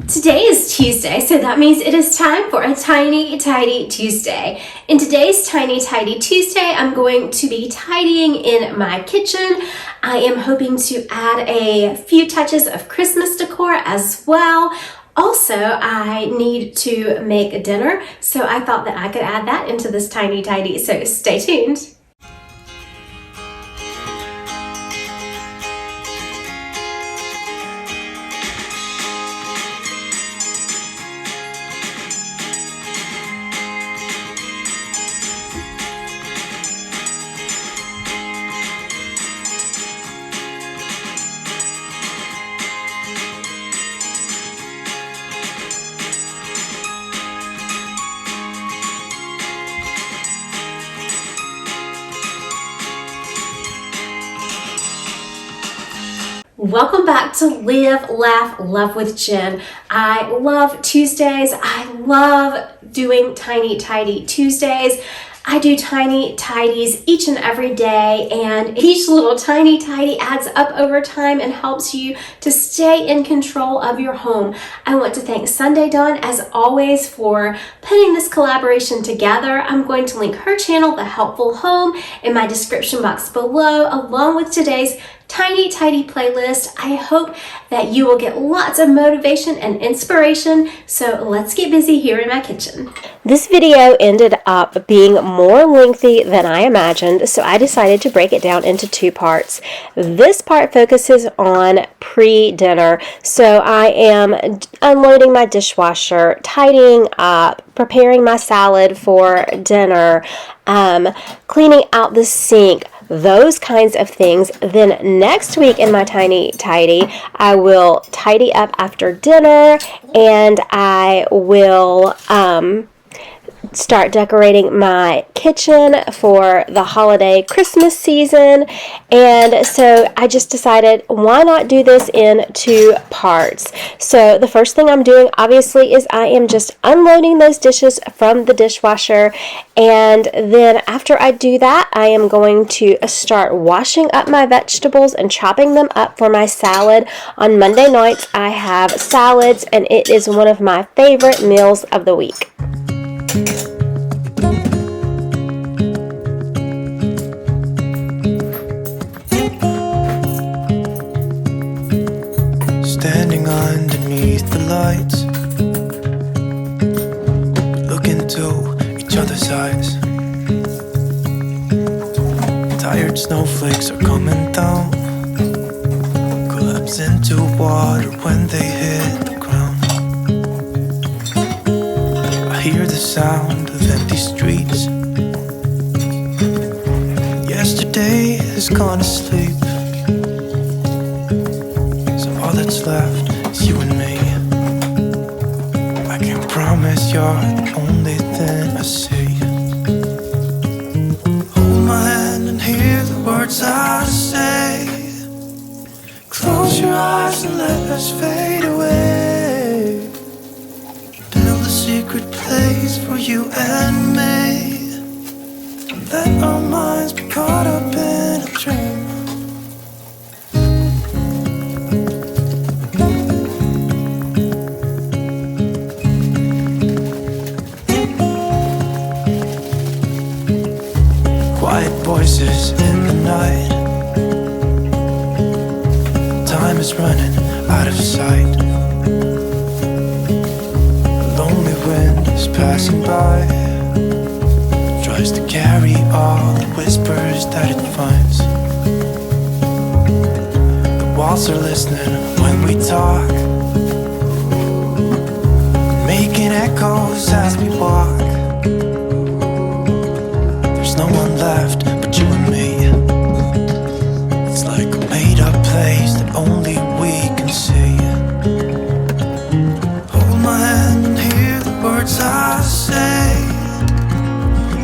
Today is Tuesday, so that means it is time for a Tiny Tidy Tuesday. In today's Tiny Tidy Tuesday, I'm going to be tidying in my kitchen. I am hoping to add a few touches of Christmas decor as well. Also, I need to make dinner, so I thought that I could add that into this Tiny Tidy, so stay tuned. Welcome back to Live, Laugh, Love with Jen. I love Tuesdays. I love doing Tiny Tidy Tuesdays. I do tiny tidies each and every day, and each little tiny tidy adds up over time and helps you to stay in control of your home. I want to thank Sunday Dawn, as always, for putting this collaboration together. I'm going to link her channel, The Helpful Home, in my description box below, along with today's Tiny Tidy playlist. I hope that you will get lots of motivation and inspiration, so let's get busy here in my kitchen. This video ended up being more lengthy than I imagined, so I decided to break it down into two parts. This part focuses on pre-dinner, so I am unloading my dishwasher, tidying up, preparing my salad for dinner, cleaning out the sink, those kinds of things. Then next week in my Tiny Tidy, I will tidy up after dinner, and I will start decorating my kitchen for the holiday Christmas season. And so I just decided, why not do this in two parts? So the first thing I'm doing, obviously, is I am just unloading those dishes from the dishwasher. And then after I do that, I am going to start washing up my vegetables and chopping them up for my salad. On Monday nights, I have salads, and it is one of my favorite meals of the week. Standing underneath the lights, look into each other's eyes. Tired snowflakes are coming down, collapse into water when they hit the ground. I hear the sound of empty streets. Yesterday has gone to sleep, so all that's left is you and me. I can't promise you're the only thing I see. Hold my hand and hear the words I say. Close your eyes and let us fade away. Build a secret place for you and me. Let our minds be caught up in a dream. Quiet voices in the night. Time is running out of sight. A lonely wind is passing by, tries to carry all the whispers that it finds. The walls are listening when we talk, making echoes as we walk. There's no one left but you and me. It's like a made-up place that only we can see. Hold my hand and hear the words I say.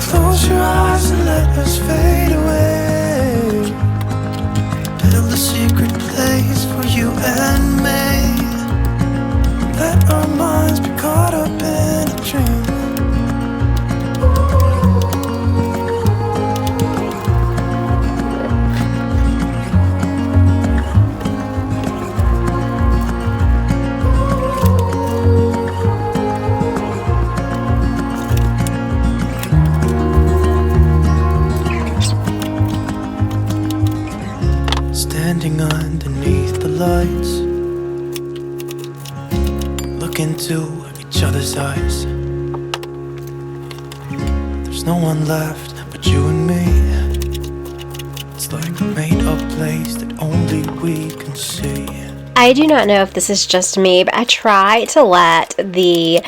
Close your eyes and let us fade away. Build a secret place for you and me. Let our minds be caught up in a dream. look into each other's eyes. There's no one left but you and me. It's like a made-up place that only we can see. I do not know if this is just me, but I try to let the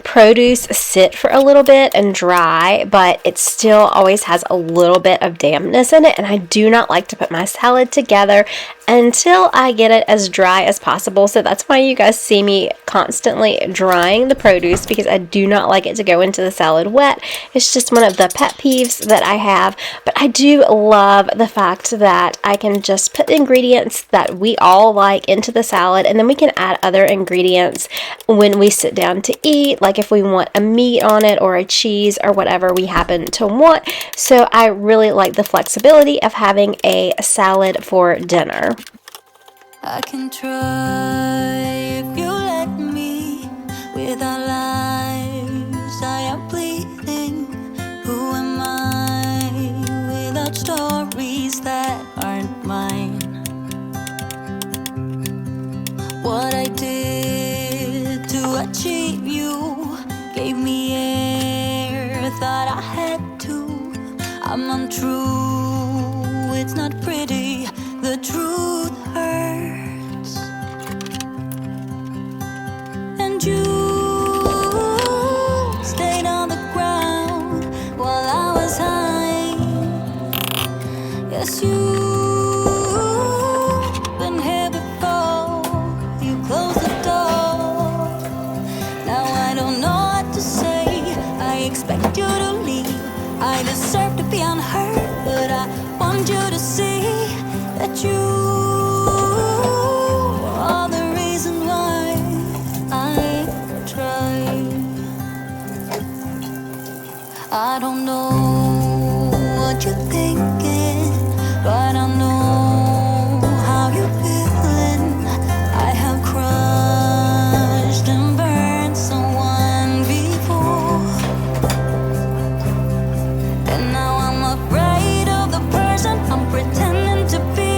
produce sit for a little bit and dry, but it still always has a little bit of dampness in it, and I do not like to put my salad together until I get it as dry as possible. So that's why you guys see me constantly drying the produce, because I do not like it to go into the salad wet. It's just one of the pet peeves that I have, but I do love the fact that I can just put ingredients that we all like into the salad, and then we can add other ingredients when we sit down to eat, like if we want a meat on it or a cheese or whatever we happen to want. So I really like the flexibility of having a salad for dinner. I can try if you let me. Without lives I am bleeding. Who am I without stories that aren't mine? What I did to achieve you gave me air, thought I had to. I'm untrue, it's not pretty, the truth hurts. And you stayed on the ground while I was high. Yes, you've been here before, you closed the door. Now I don't know what to say, I expect you to leave. I deserve to be unheard, but I want you to see that you are the reason why I try. I don't know what you're thinking, but I know how you're feeling. I have crushed and burned someone before, and now I'm afraid of the person I'm pretending to be.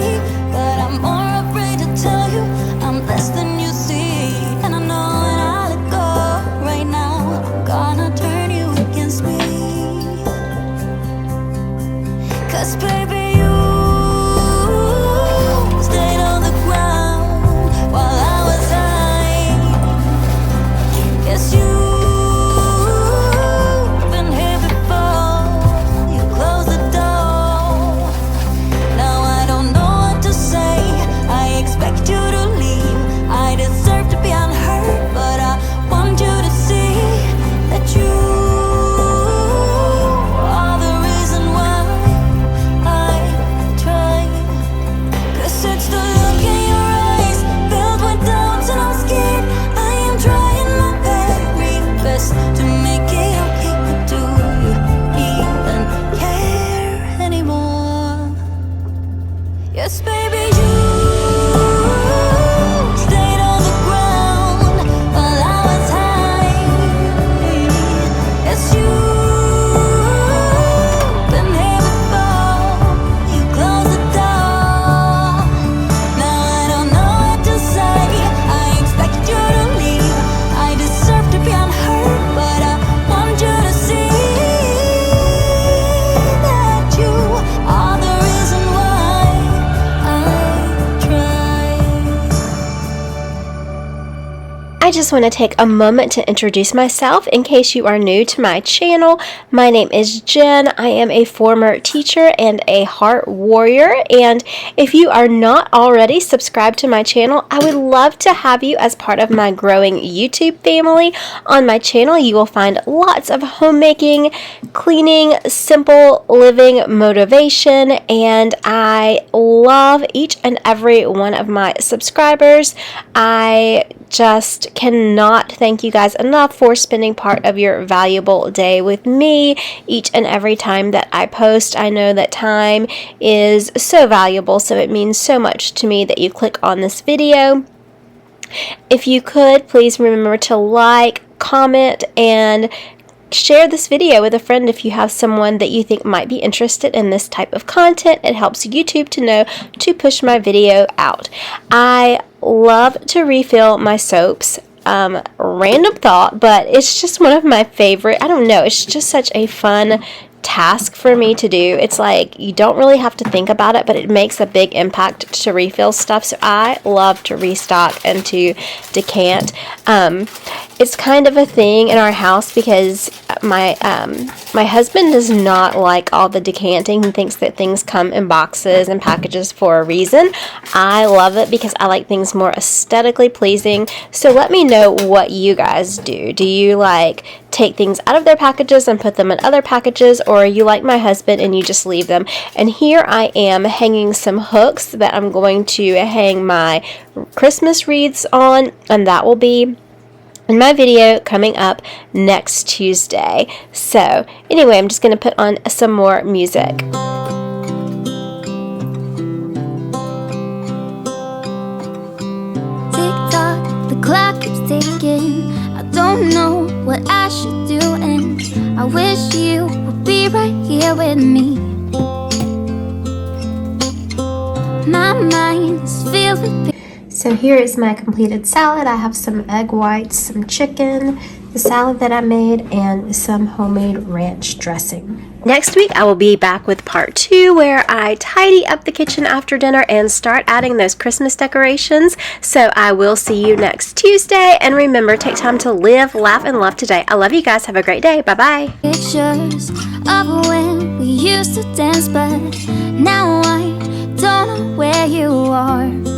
But I'm more afraid to tell you I'm less than you see. And I know when I let go right now, I'm gonna turn you against me. 'Cause baby, you stayed on the ground while I was high. Yes, you've been here before, you closed the door. Now I don't know what to say, I expect you to leave. I deserve to be unheard, but I want you to see that you are the reason why I try. 'Cause it's the look in your eyes, filled with doubts and I'm scared. I am trying my very best to make it okay, but do you even care anymore? Yes, baby, you stayed on the ground while I was high. Yes, you've been here before, you closed the door. Now I don't know what to say, I expect you to leave. I deserve to be unheard, but I want you to see that you are the reason why I try. I just want to take a moment to introduce myself in case you are new to my channel. My name is Jen. I am a former teacher and a heart warrior, and if you are not already subscribed to my channel, I would love to have you as part of my growing YouTube family. On my channel, you will find lots of homemaking, cleaning, simple living motivation, and I love each and every one of my subscribers. I just cannot thank you guys enough for spending part of your valuable day with me each and every time that I post. I know that time is so valuable, so it means so much to me that you click on this video. If you could, please remember to like, comment, and share this video with a friend if you have someone that you think might be interested in this type of content. It helps YouTube to know to push my video out. I love to refill my soaps. random thought, but it's just one of my favorite. I don't know, it's just such a fun task for me to do. It's like you don't really have to think about it, but it makes a big impact to refill stuff. So I love to restock and to decant. It's kind of a thing in our house because my husband does not like all the decanting. He thinks that things come in boxes and packages for a reason. I love it because I like things more aesthetically pleasing. So let me know what you guys do. Do you like take things out of their packages and put them in other packages, or are you like my husband and you just leave them? And here I am hanging some hooks that I'm going to hang my Christmas wreaths on, and that will be in my video coming up next Tuesday. So anyway, I'm just going to put on some more music. Tick-tock, the clock keeps ticking. I don't know what I should do, and I wish you would be right here with me. My mind is filled with So here is my completed salad. I have some egg whites, some chicken, the salad that I made, and some homemade ranch dressing. Next week, I will be back with part 2 where I tidy up the kitchen after dinner and start adding those Christmas decorations. So I will see you next Tuesday. And remember, take time to live, laugh, and love today. I love you guys. Have a great day. Bye-bye. pictures of when we used to dance, but now I don't know where you are.